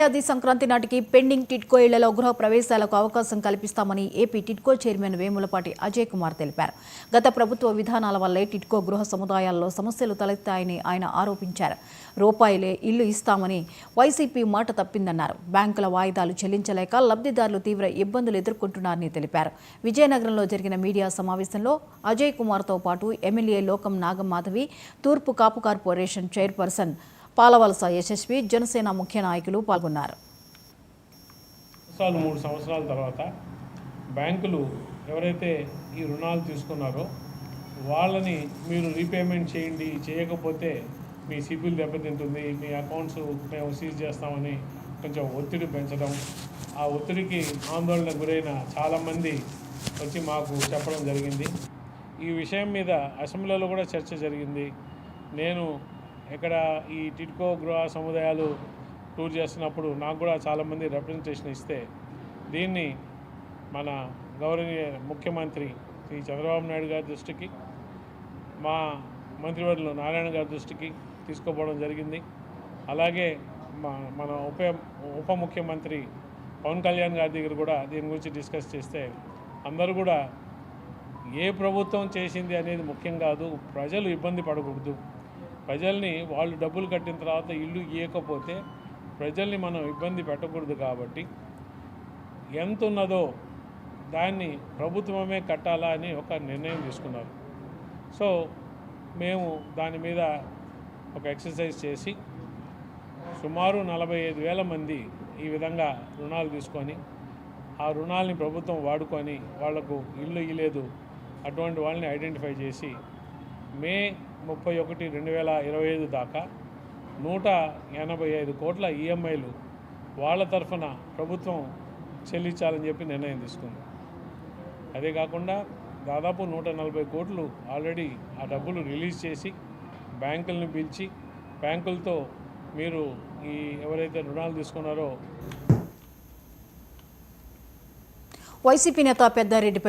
ఏడాది సంక్రాంతి నాటికి పెండింగ్ టిడ్కో ఇళ్లలో గృహ ప్రవేశాలకు అవకాశం కల్పిస్తామని ఏపీ టిడ్కో చైర్మన్ వేములపాటి అజయ్ కుమార్ తెలిపారు. గత ప్రభుత్వ విధానాల వల్లే టిడ్కో గృహ సముదాయాల్లో సమస్యలు తలెత్తాయని ఆయన ఆరోపించారు. రూపాయలే ఇల్లు ఇస్తామని వైసీపీ మాట తప్పిందన్నారు. బ్యాంకుల వాయిదాలు చెల్లించలేక లబ్ధిదారులు తీవ్ర ఇబ్బందులు ఎదుర్కొంటున్నారని తెలిపారు. విజయనగరంలో జరిగిన మీడియా సమావేశంలో అజయ్ కుమార్తో పాటు ఎమ్మెల్యే లోకం నాగమాధవి, తూర్పు కాపు కార్పొరేషన్ చైర్పర్సన్ పాలవలస యశస్వి, జనసేన ముఖ్య నాయకులు పాల్గొన్నారు. 3 సంవత్సరాల తర్వాత బ్యాంకులు ఎవరైతే ఈ రుణాలు తీసుకున్నారో వాళ్ళని మీరు రీపేమెంట్ చేయండి, చేయకపోతే మీ సిబిల్ దెబ్బతింటుంది, మీ అకౌంట్స్ మేము సీజ్ చేస్తామని కొంచెం ఒత్తిడి పెంచడం, ఆ ఒత్తిడికి ఆందోళన గురైన చాలామంది వచ్చి మాకు చెప్పడం జరిగింది. ఈ విషయం మీద అసెంబ్లీలో కూడా చర్చ జరిగింది. నేను ఇక్కడ ఈ టిడ్కో గృహ సముదాయాలు టూర్ చేస్తున్నప్పుడు నాకు కూడా చాలామంది రిప్రజెంటేషన్ ఇస్తే దీన్ని మన గౌరవనీయ ముఖ్యమంత్రి శ్రీ చంద్రబాబు నాయుడు గారి దృష్టికి, మా మంత్రివర్యులు నారాయణ గారి దృష్టికి తీసుకుపోవడం జరిగింది. అలాగే మన ఉప ముఖ్యమంత్రి పవన్ కళ్యాణ్ గారి దగ్గర కూడా దీని గురించి డిస్కస్ చేస్తే అందరూ కూడా ఏ ప్రభుత్వం చేసింది అనేది ముఖ్యం కాదు, ప్రజలు ఇబ్బంది పడకూడదు, ప్రజల్ని వాళ్ళు డబ్బులు కట్టిన తర్వాత ఇల్లు ఇవ్వకపోతే ప్రజల్ని మనం ఇబ్బంది పెట్టకూడదు, కాబట్టి ఎంత ఉన్నదో దాన్ని ప్రభుత్వమే కట్టాలా అని ఒక నిర్ణయం తీసుకున్నారు. సో మేము దాని మీద ఒక ఎక్సర్సైజ్ చేసి సుమారు 45,000 మంది ఈ విధంగా రుణాలు తీసుకొని ఆ రుణాలని ప్రభుత్వం వాడుకొని వాళ్లకు ఇల్లు ఇవ్వలేదు అటువంటి వాళ్ళని ఐడెంటిఫై చేసి మే 31, 2025 దాకా 185 కోట్ల ఈఎంఐలు వాళ్ళ తరఫున ప్రభుత్వం చెల్లించాలని చెప్పి నిర్ణయం తీసుకుంది. అదే కాకుండా దాదాపు 140 కోట్లు ఆల్రెడీ ఆ డబ్బులు రిలీజ్ చేసి బ్యాంకులను పిలిచి బ్యాంకులతో మీరు ఈ ఎవరైతే రుణాలు తీసుకున్నారో వైసీపీ నేత పెద్దారెడ్డిపై